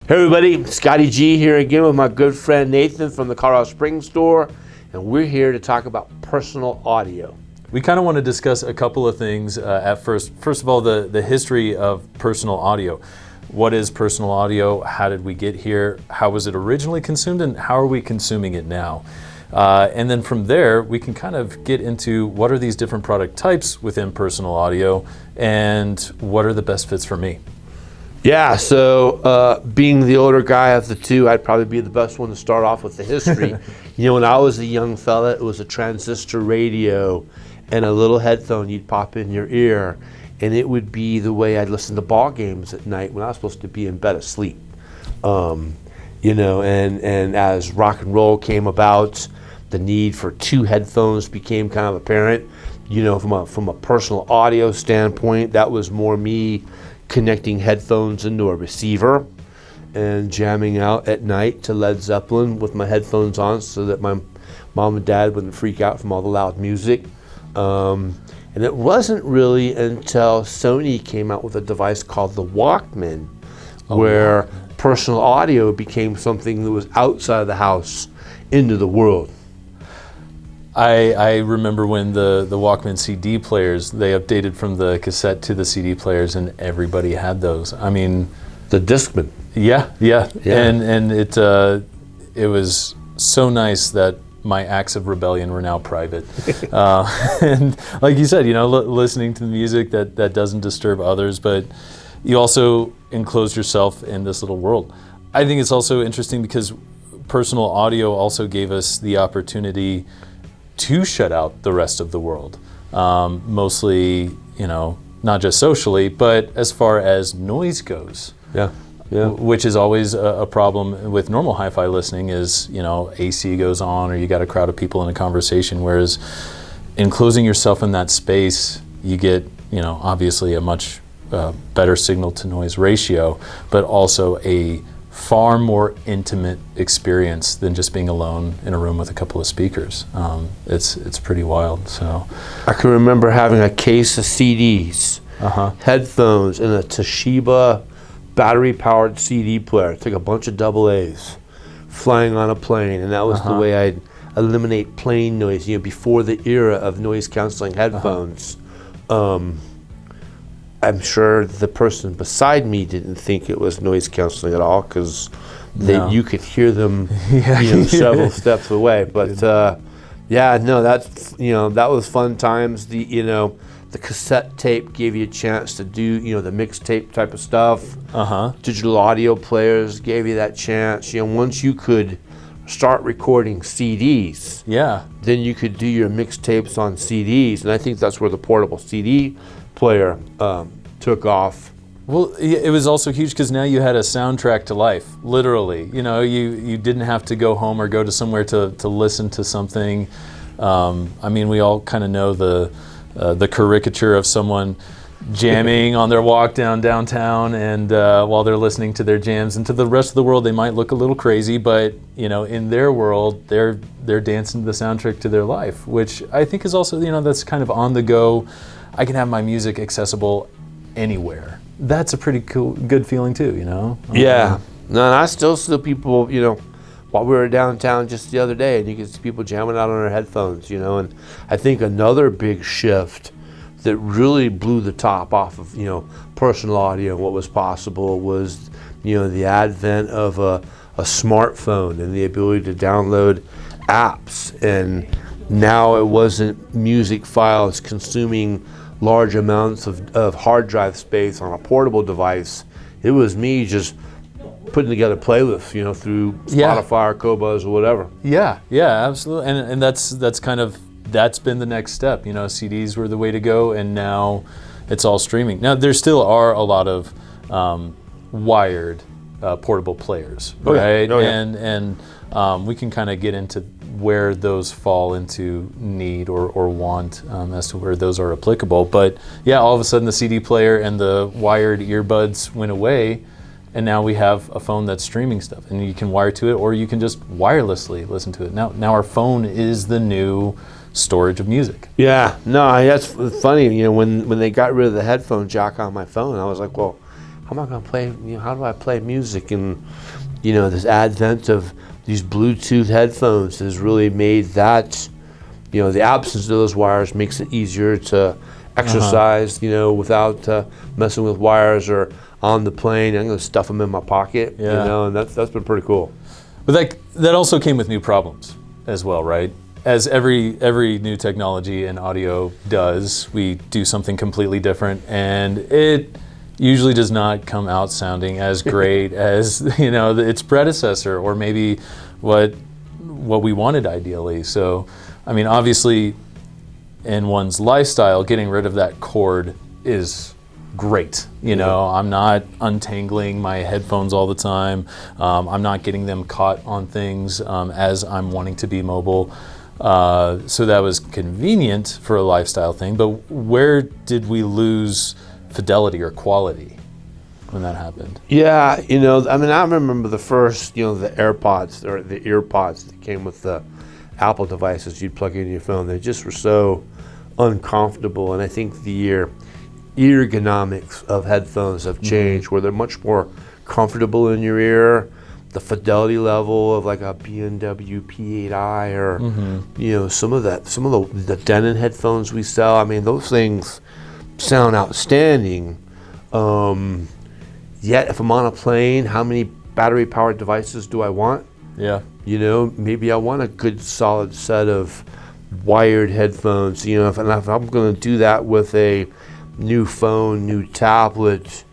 Hey everybody, Scotty G here again with my good friend Nathan from the Colorado Springs store, and we're here to talk about personal audio. We kind of want to discuss a couple of things at first. First of all, the history of personal audio. What is personal audio? How did we get here? How was it originally consumed, and how are we consuming it now? And then from there, we can kind of get into what are these different product types within personal audio, and what are the best fits for me? Yeah, so being the older guy of the two, I'd probably be the best one to start off with the history. You know, when I was a young fella, it was a transistor radio and a little headphone you'd pop in your ear, and it would be the way I'd listen to ball games at night when I was supposed to be in bed asleep. You know, and as rock and roll came about, the need for two headphones became kind of apparent. You know, from a personal audio standpoint, that was more me connecting headphones into a receiver and jamming out at night to Led Zeppelin with my headphones on so that my mom and dad wouldn't freak out from all the loud music. And it wasn't really until Sony came out with a device called the Walkman, where personal audio became something that was outside of the house into the world. I remember when the Walkman CD players, they updated from the cassette to the CD players, and everybody had those. I mean, the Discman. Yeah. And it was so nice that my acts of rebellion were now private. And like you said, you know, listening to the music that doesn't disturb others, but you also enclose yourself in this little world. I think it's also interesting because personal audio also gave us the opportunity to shut out the rest of the world, mostly, you know, not just socially, but as far as noise goes. Yeah. Which is always a problem with normal hi-fi listening is, you know, AC goes on or you got a crowd of people in a conversation, whereas enclosing yourself in that space, you get, you know, obviously a much better signal to noise ratio, but also a far more intimate experience than just being alone in a room with a couple of speakers. It's pretty wild. So I can remember having a case of CDs, headphones, and a Toshiba battery-powered CD player. It took a bunch of AA's, flying on a plane, and that was the way I'd eliminate plane noise. You know, before the era of noise-canceling headphones. I'm sure the person beside me didn't think it was noise canceling at all because you could hear them several steps away. But that was fun times. The cassette tape gave you a chance to do the mixtape type of stuff. Digital audio players gave you that chance. You know, once you could start recording CDs, then you could do your mixtapes on CDs, and I think that's where the portable CD player took off. Well, it was also huge because now you had a soundtrack to life, literally. You know, you didn't have to go home or go to somewhere to listen to something. I mean, we all kind of know the caricature of someone jamming on their walk downtown and while they're listening to their jams, and to the rest of the world they might look a little crazy, but you know, in their world they're dancing to the soundtrack to their life, which I think is also, you know, that's kind of on the go. I can have my music accessible anywhere. That's a pretty good feeling too, you know? Yeah. No, and I still see people, you know, while we were downtown just the other day, and you can see people jamming out on their headphones, you know, and I think another big shift that really blew the top off of, you know, personal audio and what was possible was, you know, the advent of a smartphone and the ability to download apps. And now it wasn't music files consuming large amounts of hard drive space on a portable device. It was me just putting together playlists, you know, through Spotify or Qobuz or whatever. Yeah, absolutely. And that's been the next step. You know, CDs were the way to go, and now it's all streaming. Now there still are a lot of wired portable players, right? And we can kind of get into where those fall into need or want as to where those are applicable. But yeah, all of a sudden the CD player and the wired earbuds went away, and now we have a phone that's streaming stuff, and you can wire to it, or you can just wirelessly listen to it. Now our phone is the new storage of music. Yeah, no, that's funny. You know, when they got rid of the headphone jack on my phone, I was like, well, how am I going to play? How do I play music? And this advent of these Bluetooth headphones has really made that. The absence of those wires makes it easier to exercise. Without messing with wires or on the plane. I'm going to stuff them in my pocket. And that's been pretty cool. But that also came with new problems as well, right? As every new technology in audio does, we do something completely different, and it usually does not come out sounding as great as its predecessor, or maybe what we wanted ideally. So, I mean, obviously, in one's lifestyle, getting rid of that cord is great. I'm not untangling my headphones all the time. I'm not getting them caught on things as I'm wanting to be mobile. So that was convenient for a lifestyle thing. But where did we lose fidelity or quality when that happened? Yeah, I remember the first, the AirPods or the EarPods that came with the Apple devices you'd plug into your phone. They just were so uncomfortable, and I think the ergonomics of headphones have changed, where they're much more comfortable in your ear. The fidelity level of like a B&W P8i or some of the Denon headphones we sell. I mean, those things sound outstanding. Yet if I'm on a plane, how many battery powered devices do I want? Yeah. Maybe I want a good solid set of wired headphones. If I'm going to do that with a new phone, new tablet.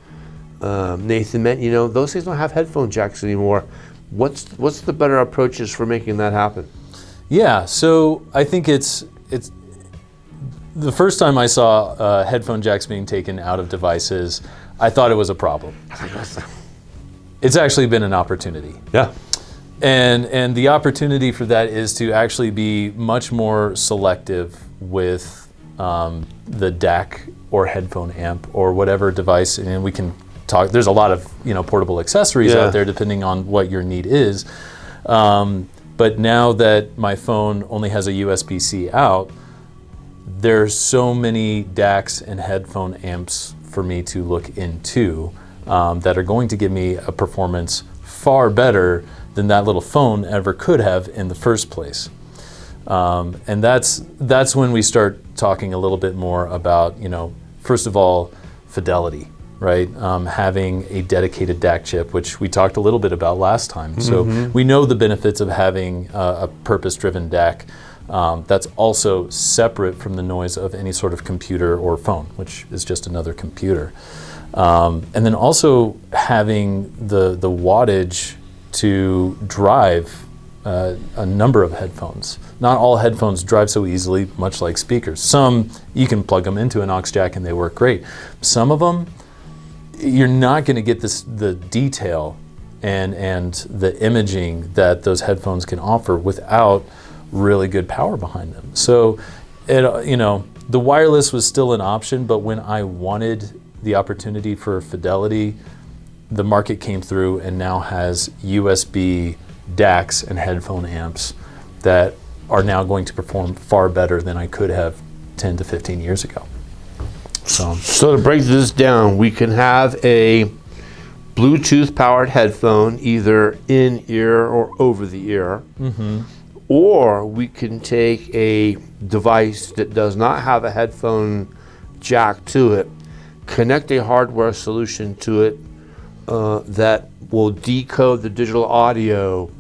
Nathan meant, those things don't have headphone jacks anymore. What's the better approaches for making that happen? Yeah, so I think it's the first time I saw headphone jacks being taken out of devices, I thought it was a problem. It's actually been an opportunity. Yeah. And the opportunity for that is to actually be much more selective with the DAC or headphone amp or whatever device, and we can talk. There's a lot of portable accessories out there depending on what your need is. But now that my phone only has a USB-C out, there's so many DACs and headphone amps for me to look into that are going to give me a performance far better than that little phone ever could have in the first place. And that's when we start talking a little bit more about, first of all, fidelity, right? Having a dedicated DAC chip, which we talked a little bit about last time. So we know the benefits of having a purpose-driven DAC that's also separate from the noise of any sort of computer or phone, which is just another computer. And then also having the wattage to drive a number of headphones. Not all headphones drive so easily, much like speakers. Some, you can plug them into an aux jack and they work great. Some of them, you're not going to get the detail and the imaging that those headphones can offer without really good power behind them. So, the wireless was still an option, but when I wanted the opportunity for fidelity, the market came through and now has USB DACs and headphone amps that are now going to perform far better than I could have 10 to 15 years ago. So to break this down, we can have a Bluetooth powered headphone either in ear or over the ear, or we can take a device that does not have a headphone jack to it, connect a hardware solution to it that will decode the digital audio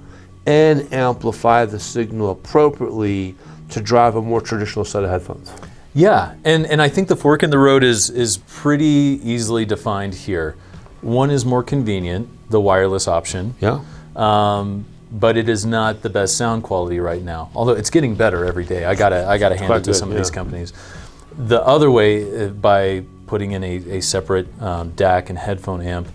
and amplify the signal appropriately to drive a more traditional set of headphones. Yeah, and I think the fork in the road is pretty easily defined here. One is more convenient, the wireless option. Yeah. But it is not the best sound quality right now. Although it's getting better every day. I gotta hand it to some of these companies. The other way, by putting in a separate DAC and headphone amp,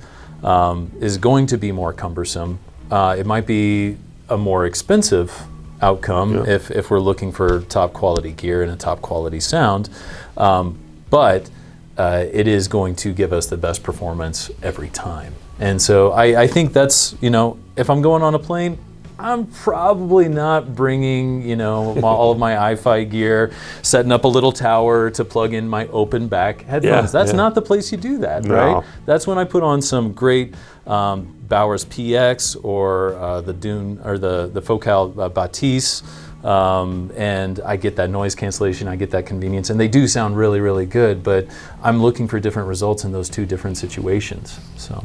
is going to be more cumbersome. It might be a more expensive outcome if we're looking for top quality gear and a top quality sound, but it is going to give us the best performance every time. And so I think that's, if I'm going on a plane, I'm probably not bringing, all of my hi-fi gear, setting up a little tower to plug in my open back headphones. That's not the place you do that, right? That's when I put on some great Bowers PX or the Dune or the Focal Batiste. And I get that noise cancellation, I get that convenience, and they do sound really, really good, but I'm looking for different results in those two different situations. So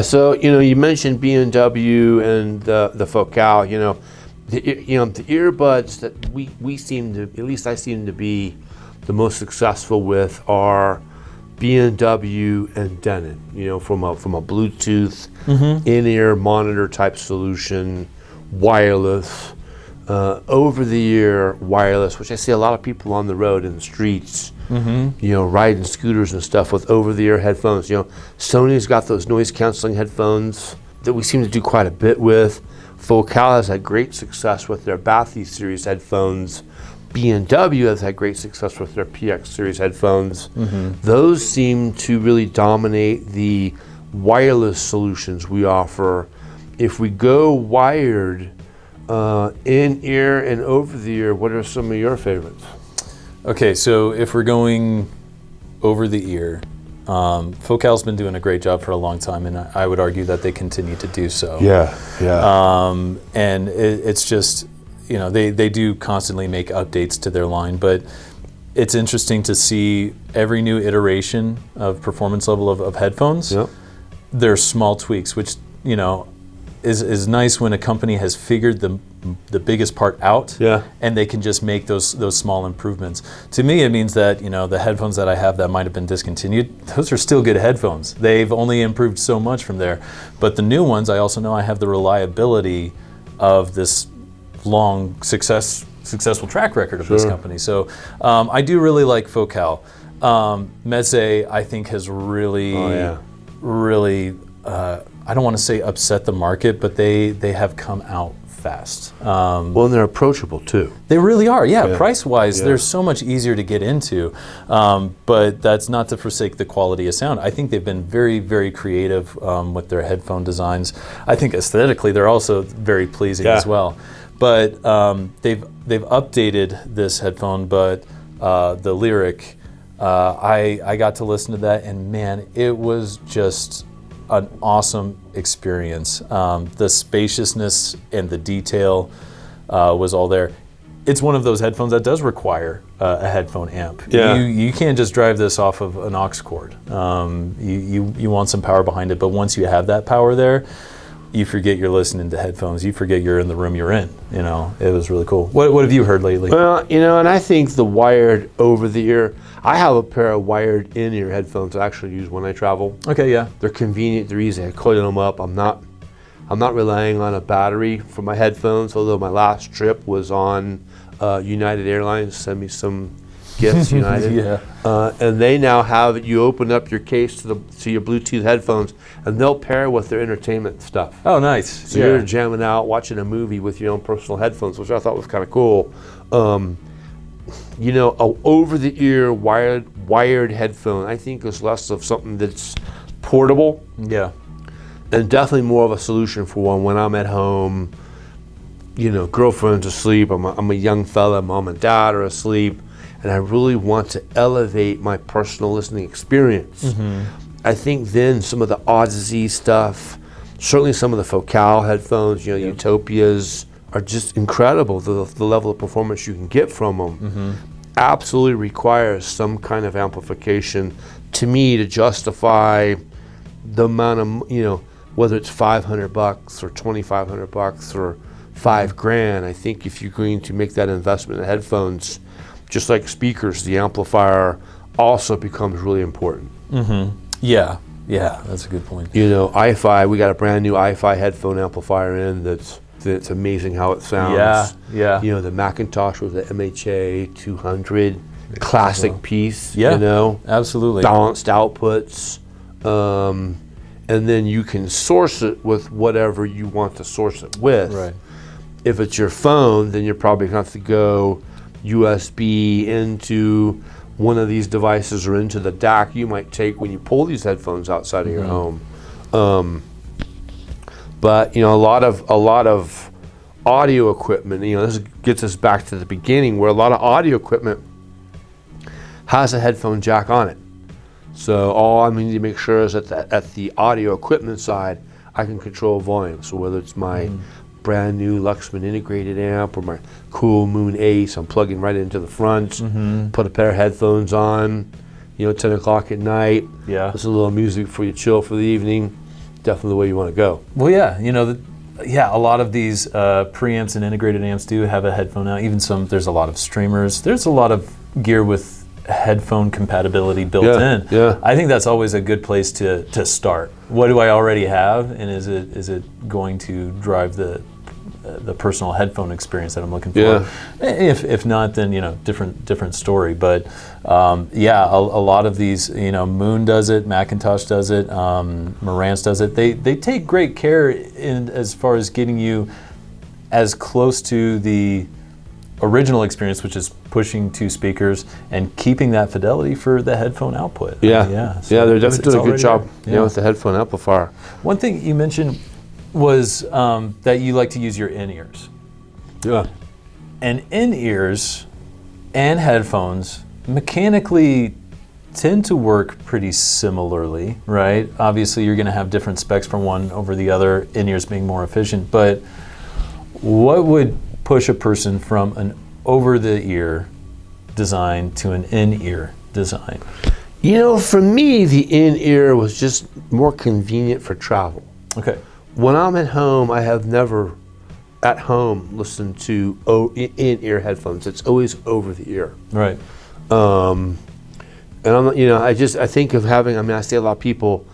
So you mentioned B&W and the Focal. The earbuds that we seem to, at least I seem to be the most successful with are B&W and Denon. From a Bluetooth in-ear monitor type solution, wireless. Over-the-ear wireless, which I see a lot of people on the road in the streets, riding scooters and stuff with over-the-ear headphones. Sony's got those noise-canceling headphones that we seem to do quite a bit with. Focal has had great success with their Bathy series headphones. B&W has had great success with their PX series headphones. Those seem to really dominate the wireless solutions we offer. If we go wired, in-ear and over-the-ear, what are some of your favorites? Okay, so if we're going over the ear, Focal's been doing a great job for a long time, and I would argue that they continue to do so. And it's just, they do constantly make updates to their line, but it's interesting to see every new iteration of performance level of headphones. There's small tweaks, which, is nice when a company has figured the biggest part out, and they can just make those small improvements. To me, it means that the headphones that I have that might have been discontinued, those are still good headphones. They've only improved so much from there. But the new ones, I also know I have the reliability of this long successful track record of this company. So I do really like Focal. Meze, I think, has really, really. I don't want to say upset the market, but they have come out fast. Well, and they're approachable too. They really are, price-wise, they're so much easier to get into, but that's not to forsake the quality of sound. I think they've been very, very creative with their headphone designs. I think aesthetically they're also very pleasing as well. But they've updated this headphone, but the Lyric, I got to listen to that, and man, it was just an awesome experience. The spaciousness and the detail was all there. It's one of those headphones that does require a headphone amp. You can't just drive this off of an aux cord. You want some power behind it, but once you have that power there, you forget you're listening to headphones. You forget you're in the room you're in. It was really cool. What have you heard lately? Well, and I think the wired over-the-ear. I have a pair of wired in-ear headphones I actually use when I travel. Okay, yeah. They're convenient. They're easy. I coil them up. I'm not relying on a battery for my headphones. Although my last trip was on United Airlines. Send me some gifts, United. And they now have you open up your case to your Bluetooth headphones, and they'll pair with their entertainment stuff. Oh, nice. So you're jamming out, watching a movie with your own personal headphones, which I thought was kind of cool. Over-the-ear wired headphone, I think, is less of something that's portable. And definitely more of a solution for when I'm at home. Girlfriend's asleep. I'm a young fella. Mom and dad are asleep. And I really want to elevate my personal listening experience. I think then some of the Odyssey stuff, certainly some of the Focal headphones, Utopias, are just incredible. The level of performance you can get from them absolutely requires some kind of amplification to me to justify the amount of, whether it's $500 or $2,500 or $5,000. I think if you're going to make that investment in headphones, just like speakers, the amplifier also becomes really important. Yeah, that's a good point. i-Fi, we got a brand new i-Fi headphone amplifier in that's amazing how it sounds. The Macintosh with the MHA 200, classic piece. Absolutely. Balanced outputs. And then you can source it with whatever you want to source it with. Right. If it's your phone, then you're probably going to have to go USB into one of these devices or into the DAC you might take when you pull these headphones outside of your home. But a lot of audio equipment, this gets us back to the beginning, where a lot of audio equipment has a headphone jack on it. So all I need to make sure is that at the audio equipment side, I can control volume. So whether it's my brand new Luxman integrated amp or my Cool Moon Ace, I'm plugging right into the front, put a pair of headphones on, 10 o'clock at night, listen to a little music before you chill for the evening. Definitely the way you want to go. Well, a lot of these preamps and integrated amps do have a headphone out. Even there's a lot of streamers. There's a lot of gear with headphone compatibility built in. Yeah. I think that's always a good place to start. What do I already have, and is it going to drive the personal headphone experience that I'm looking for? Yeah. If not, then different story. But a lot of these, Moon does it, Macintosh does it, Marantz does it. They take great care in as far as getting you as close to the original experience, which is pushing two speakers and keeping that fidelity for the headphone output. Yeah, So they're definitely doing a good job there. with the headphone amplifier. One thing you mentioned was that you like to use your in-ears. Yeah. And in-ears and headphones mechanically tend to work pretty similarly, right? Obviously, you're going to have different specs from one over the other, in-ears being more efficient, but what would push a person from an over-the-ear design to an in-ear design? For me, the in-ear was just more convenient for travel. Okay. When I'm at home, I have never at home listened to in-ear headphones. It's always over the ear. Right. And I'm, I think of having, I see a lot of people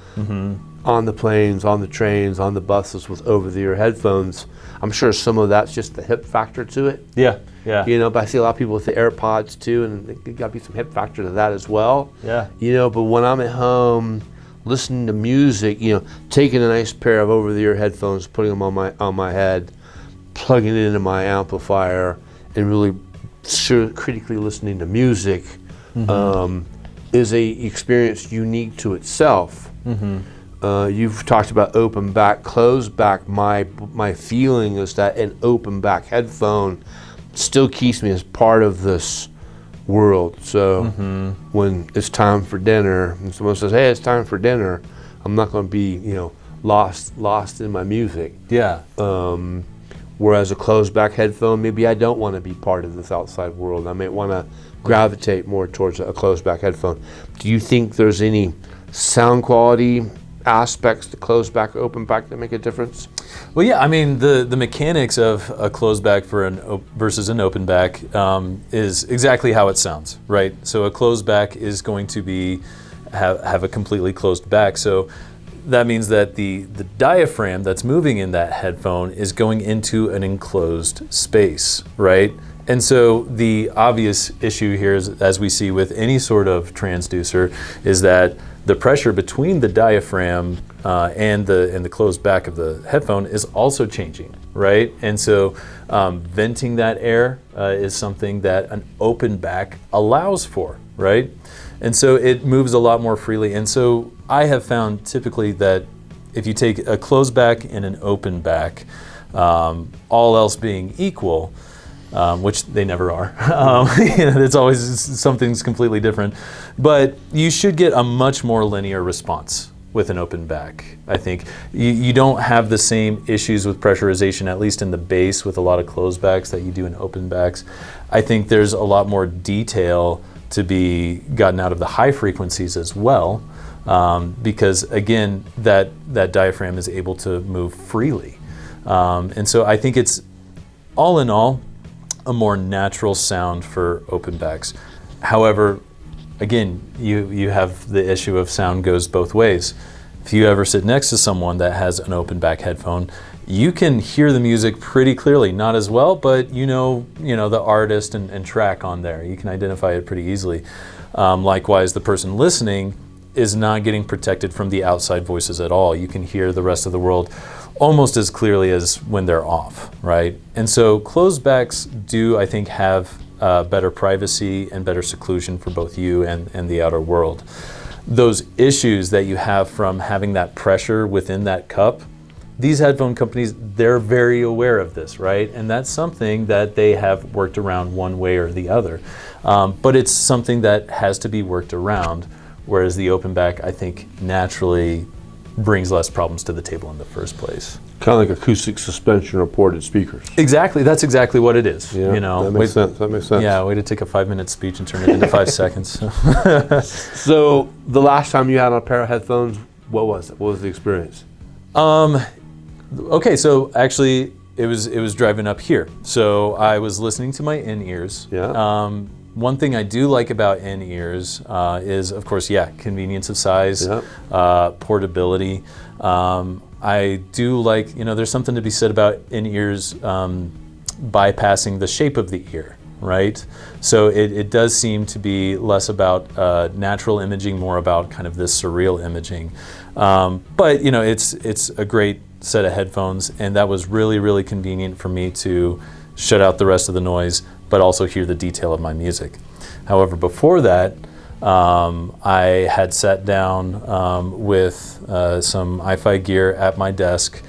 on the planes, on the trains, on the buses with over-the-ear headphones. I'm sure some of that's just the hip factor to it. Yeah. But I see a lot of people with the AirPods too, and there's got to be some hip factor to that as well. Yeah. But when I'm at home listening to music, taking a nice pair of over-the-ear headphones, putting them on my head, plugging it into my amplifier, and really critically listening to music is a experience unique to itself. You've talked about open back, closed back. My feeling is that an open back headphone still keeps me as part of this world. So when it's time for dinner and someone says, "Hey, it's time for dinner," I'm not going to be lost in my music. Yeah. Whereas a closed back headphone, maybe I don't want to be part of this outside world. I may want to gravitate more towards a closed back headphone. Do you think there's any sound quality aspects to closed back, open back that make a difference? Well, yeah, the mechanics of a closed back versus an open back is exactly how it sounds, right? So a closed back is going to have a completely closed back. So that means that the diaphragm that's moving in that headphone is going into an enclosed space, right? And so the obvious issue here is, as we see with any sort of transducer, is that the pressure between the diaphragm and the closed back of the headphone is also changing, right? And so venting that air is something that an open back allows for, right? And so it moves a lot more freely. And so I have found typically that if you take a closed back and an open back, all else being equal, which they never are. It's always something's completely different. But you should get a much more linear response with an open back. I think you don't have the same issues with pressurization, at least in the bass, with a lot of closed backs that you do in open backs. I think there's a lot more detail to be gotten out of the high frequencies as well, because again, that diaphragm is able to move freely. And so I think it's, all in all, a more natural sound for open backs. However, again, you have the issue of sound goes both ways. If you ever sit next to someone that has an open back headphone, you can hear the music pretty clearly, not as well, but you know the artist and track on there. You can identify it pretty easily. Likewise, the person listening is not getting protected from the outside voices at all. You can hear the rest of the world almost as clearly as when they're off, right? And so closed backs do, I think, have better privacy and better seclusion for both you and the outer world. Those issues that you have from having that pressure within that cup these headphone companies, they're very aware of this, right? And that's something that they have worked around one way or the other. But it's something that has to be worked around, whereas the open back, I think, naturally brings less problems to the table in the first place. Kind of like acoustic suspension or ported speakers. Exactly, that's exactly what it is. Yeah, you know, that makes sense. That makes sense. Yeah, way to take a 5-minute speech and turn it into 5 seconds. So the last time you had on a pair of headphones, what was it? What was the experience? Okay, so actually, it was driving up here. So I was listening to my in-ears. Yeah. One thing I do like about in-ears is, of course, convenience of size, portability. I do like, there's something to be said about in-ears bypassing the shape of the ear, right? So it does seem to be less about natural imaging, more about kind of this surreal imaging. But it's a great set of headphones, and that was really, really convenient for me to shut out the rest of the noise, but also hear the detail of my music. However, before that, I had sat down with some hi-fi gear at my desk.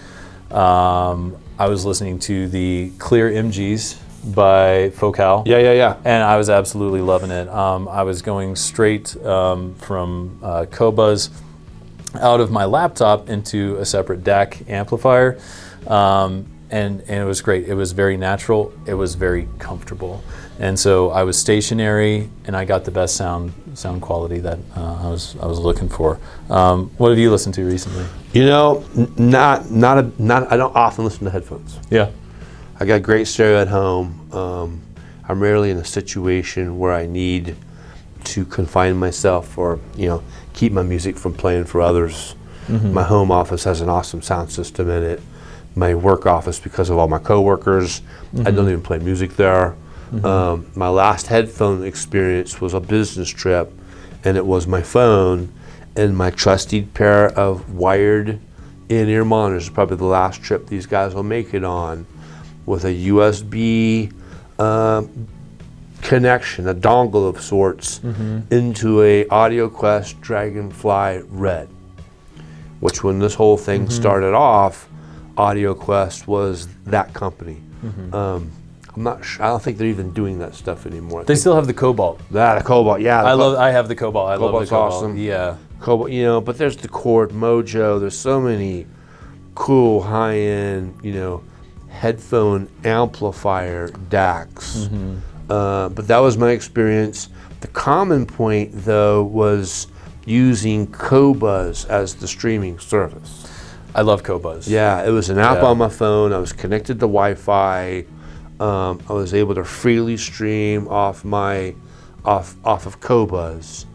I was listening to the Clear MGs by Focal. Yeah. And I was absolutely loving it. I was going straight from Qobuz out of my laptop into a separate DAC amplifier, and it was great. It was very natural. It was very comfortable, and so I was stationary, and I got the best sound quality that I was looking for. What have you listened to recently? Not. I don't often listen to headphones. Yeah. I got great stereo at home. I'm rarely in a situation where I need to confine myself or keep my music from playing for others. Mm-hmm. My home office has an awesome sound system in it. My work office, because of all my coworkers, I don't even play music there. Mm-hmm. My last headphone experience was a business trip, and it was my phone and my trusty pair of wired in-ear monitors. Probably the last trip these guys will make it on, with a USB connection, a dongle of sorts, into a AudioQuest Dragonfly Red, which when this whole thing started off, AudioQuest was that company. I'm not sure, I don't think they're even doing that stuff anymore. They still have the Cobalt. A Cobalt, yeah. I have the Cobalt. I love the Cobalt's Cobalt. awesome. Yeah. Cobalt, but there's the Chord Mojo. There's so many cool high-end, headphone amplifier DACs. But that was my experience. The common point, though, was using Qobuz as the streaming service. I love Qobuz. Yeah, it was an app on my phone. I was connected to Wi-Fi. I was able to freely stream off of Qobuz.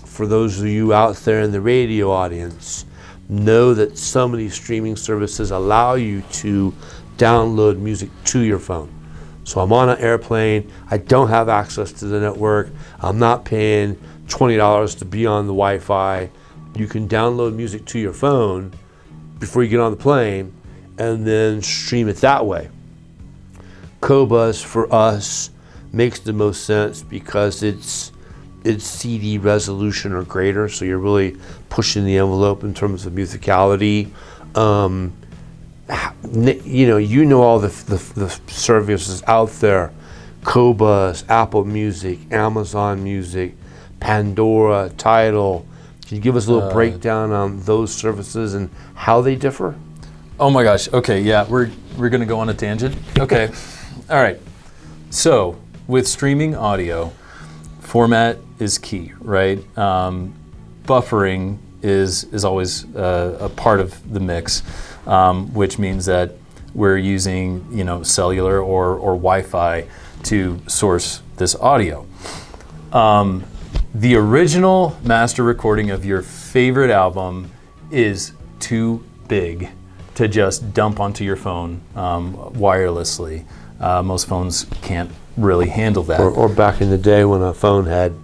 For those of you out there in the radio audience, know that some of these streaming services allow you to download music to your phone. So I'm on an airplane, I don't have access to the network, I'm not paying $20 to be on the Wi-Fi. You can download music to your phone before you get on the plane and then stream it that way. Qobuz for us makes the most sense because it's CD resolution or greater, so you're really pushing the envelope in terms of musicality. All the services out there: Qobuz, Apple Music, Amazon Music, Pandora, TIDAL. Can you give us a little breakdown on those services and how they differ? Oh my gosh. Okay, yeah, we're gonna go on a tangent. Okay, all right. So with streaming audio, format is key, right? Buffering is always a part of the mix, which means that we're using cellular or Wi-Fi to source this audio. The original master recording of your favorite album is too big to just dump onto your phone wirelessly. Most phones can't really handle that. Or back in the day when a phone had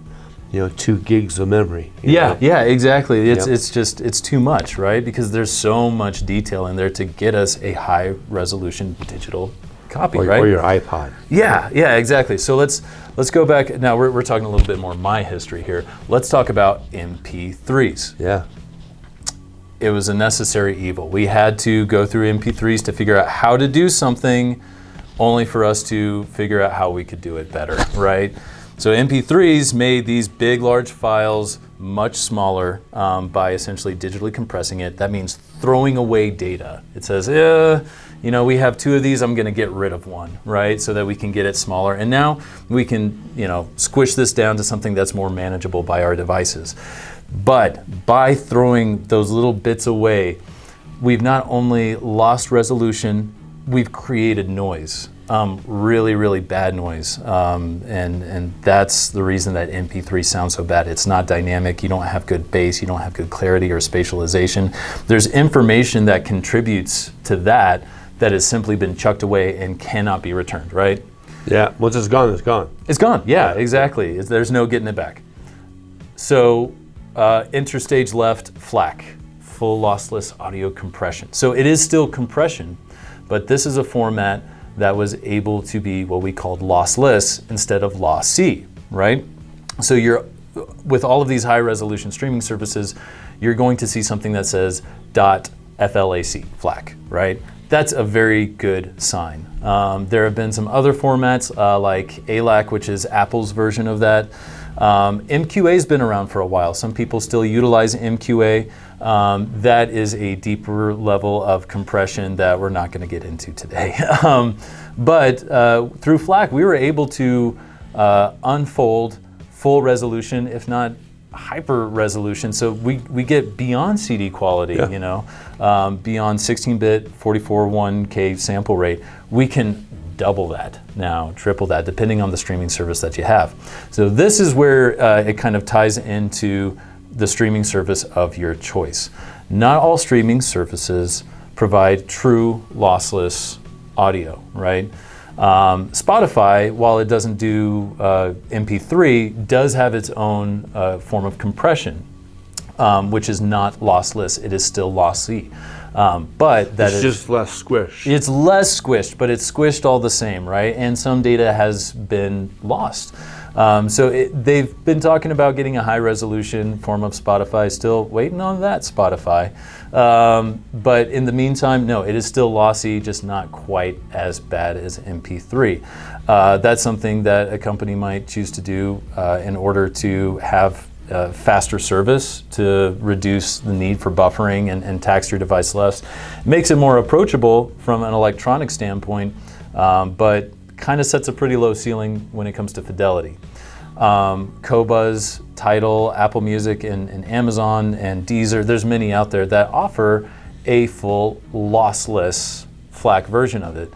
2 gigs of memory. Yeah, exactly. It's too much, right? Because there's so much detail in there to get us a high resolution digital copy, right? Or your iPod. Yeah, exactly. So let's go back. Now we're talking a little bit more my history here. Let's talk about MP3s. Yeah. it was a necessary evil. We had to go through MP3s to figure out how to do something, only for us to figure out how we could do it better, right? So MP3s made these big, large files much smaller by essentially digitally compressing it. That means throwing away data. It says, we have 2 of these, I'm gonna get rid of one, right? So that we can get it smaller. And now we can, squish this down to something that's more manageable by our devices. But by throwing those little bits away, we've not only lost resolution, we've created noise. Really, really bad noise. And that's the reason that MP3 sounds so bad. It's not dynamic, you don't have good bass, you don't have good clarity or spatialization. There's information that contributes to that has simply been chucked away and cannot be returned, right? Yeah, once it's gone, it's gone. It's gone, yeah, exactly. There's no getting it back. So interstage left, FLAC, full lossless audio compression. So it is still compression, but this is a format that was able to be what we called lossless instead of lossy, right? So with all of these high resolution streaming services, you're going to see something that says .FLAC, FLAC, right? That's a very good sign. There have been some other formats like ALAC, which is Apple's version of that. MQA's been around for a while. Some people still utilize MQA. That is a deeper level of compression that we're not going to get into today. But through FLAC, we were able to unfold full resolution, if not hyper resolution. So we get beyond CD quality, beyond 16-bit 44.1K sample rate. We can double that now, triple that, depending on the streaming service that you have. So this is where it kind of ties into the streaming service of your choice. Not all streaming services provide true lossless audio, right? Spotify, while it doesn't do MP3, does have its own form of compression, which is not lossless. It is still lossy. But that it's just less squished. It's less squished, but it's squished all the same, right? And some data has been lost. So they've been talking about getting a high resolution form of Spotify, still waiting on that Spotify. But in the meantime, no, it is still lossy, just not quite as bad as MP3. That's something that a company might choose to do in order to have faster service, to reduce the need for buffering and tax your device less. It makes it more approachable from an electronic standpoint, but kind of sets a pretty low ceiling when it comes to fidelity. Qobuz, TIDAL, Apple Music, and Amazon, and Deezer, there's many out there that offer a full lossless FLAC version of it.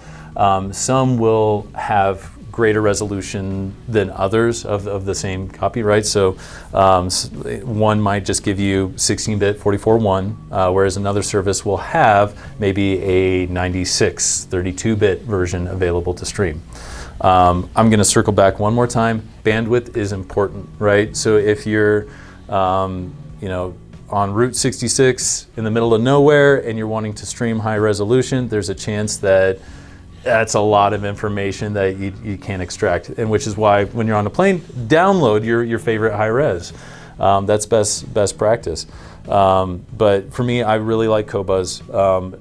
Some will have greater resolution than others of the same copyright. So one might just give you 16-bit 44.1, whereas another service will have maybe a 96, 32-bit version available to stream. I'm going to circle back one more time. Bandwidth is important, right? So if you're, on Route 66 in the middle of nowhere and you're wanting to stream high resolution, there's a chance that that's a lot of information that you can't extract, and which is why when you're on a plane, download your favorite high res. That's best practice. But for me, I really like Qobuz.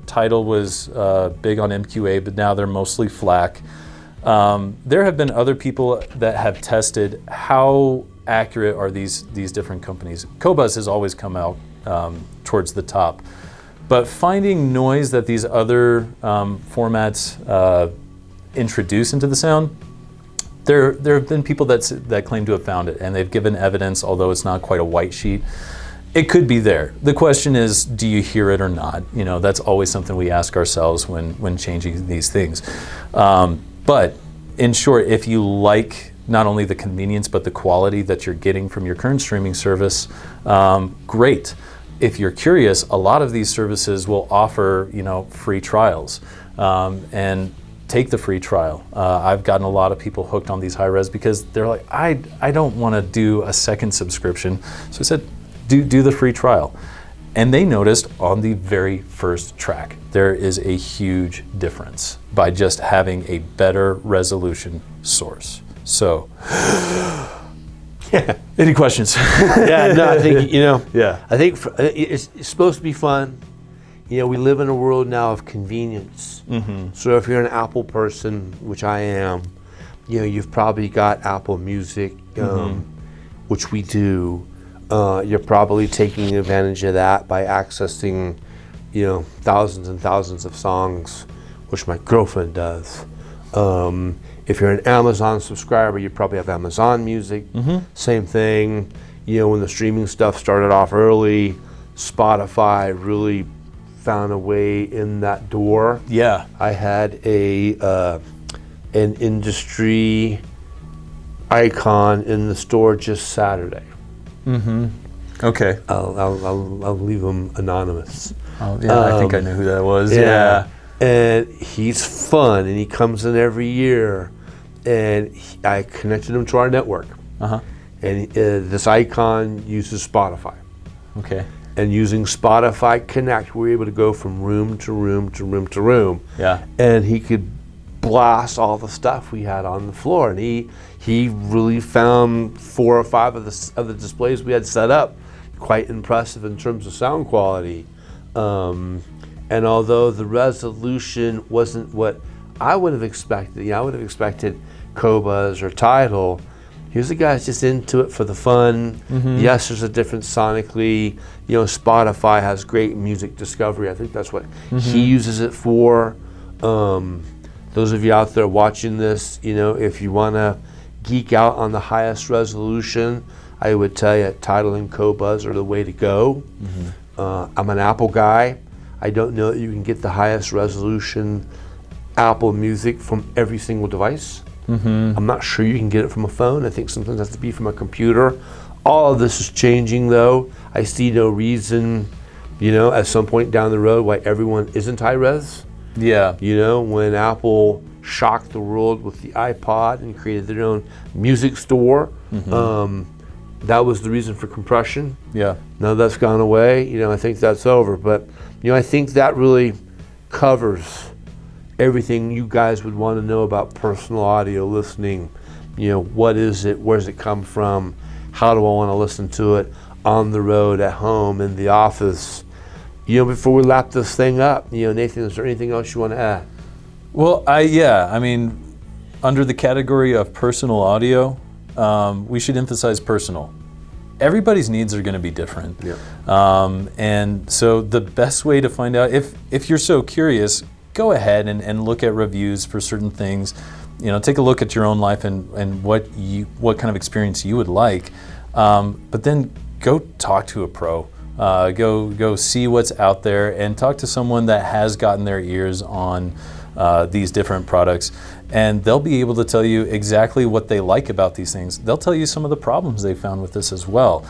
TIDAL was big on MQA, but now they're mostly FLAC. There have been other people that have tested how accurate are these different companies. Qobuz has always come out towards the top. But finding noise that these other formats introduce into the sound, there have been people that claim to have found it, and they've given evidence, although it's not quite a white sheet. It could be there. The question is, do you hear it or not? That's always something we ask ourselves when changing these things. But in short, if you like not only the convenience but the quality that you're getting from your current streaming service, great. If you're curious, a lot of these services will offer, free trials, and take the free trial. I've gotten a lot of people hooked on these high res because they're like, I don't want to do a second subscription. So I said, do the free trial. And they noticed on the very first track, there is a huge difference by just having a better resolution source. So, Any questions? Yeah, no, I think, Yeah. I think it's supposed to be fun. We live in a world now of convenience. So if you're an Apple person, which I am, you've probably got Apple Music, which we do. You're probably taking advantage of that by accessing, thousands and thousands of songs, which my girlfriend does. If you're an Amazon subscriber, you probably have Amazon Music. Same thing. When the streaming stuff started off early, Spotify really found a way in that door. Yeah. I had an industry icon in the store just Saturday. Okay. I'll leave him anonymous. Oh, yeah, I think I know who that was. Yeah. And he's fun, and he comes in every year. And I connected him to our network. And this icon uses Spotify. Okay. And using Spotify Connect, we were able to go from room to room to room to room. Yeah. And he could blast all the stuff we had on the floor. And he really found 4 or 5 of the displays we had set up quite impressive in terms of sound quality. And although the resolution wasn't what I would have expected, I would have expected Qobuz or TIDAL. Here's the guy's just into it for the fun. Yes, there's a difference sonically. Spotify has great music discovery. I think that's what he uses it for. Those of you out there watching this, if you want to geek out on the highest resolution, I would tell you TIDAL and Qobuz are the way to go. I'm an Apple guy. I don't know that you can get the highest resolution Apple Music from every single device. I'm not sure you can get it from a phone. I think sometimes it has to be from a computer. All of this is changing, though. I see no reason, at some point down the road why everyone isn't high res. Yeah. When Apple shocked the world with the iPod and created their own music store, that was the reason for compression. Yeah. Now that's gone away. I think that's over. But, I think that really covers everything you guys would want to know about personal audio listening. What is it? Where does it come from? How do I want to listen to it on the road, at home, in the office? Before we wrap this thing up, Nathan, is there anything else you want to add? Well, under the category of personal audio, we should emphasize personal. Everybody's needs are going to be different. And so the best way to find out, if you're so curious, go ahead and look at reviews for certain things. Take a look at your own life and what kind of experience you would like. But then go talk to a pro. Go see what's out there and talk to someone that has gotten their ears on these different products, and they'll be able to tell you exactly what they like about these things. They'll tell you some of the problems they found with this as well.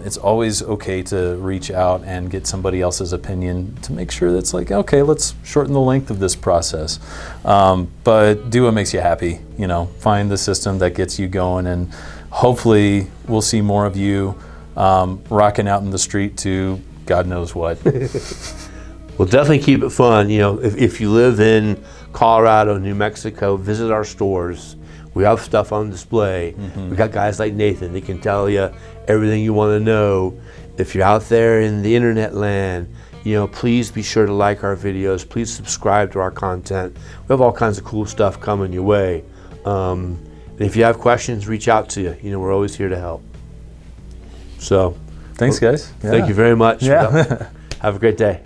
It's always okay to reach out and get somebody else's opinion to make sure that's like, okay, let's shorten the length of this process. But do what makes you happy. Find the system that gets you going, and hopefully we'll see more of you rocking out in the street to God knows what. Well, definitely keep it fun. If you live in Colorado, New Mexico, visit our stores. We have stuff on display. We got guys like Nathan. They can tell you everything you want to know. If you're out there in the internet land, please be sure to like our videos. Please subscribe to our content. We have all kinds of cool stuff coming your way. And if you have questions, reach out to you. We're always here to help. So, thanks, guys. Thank you very much. Yeah. Have a great day.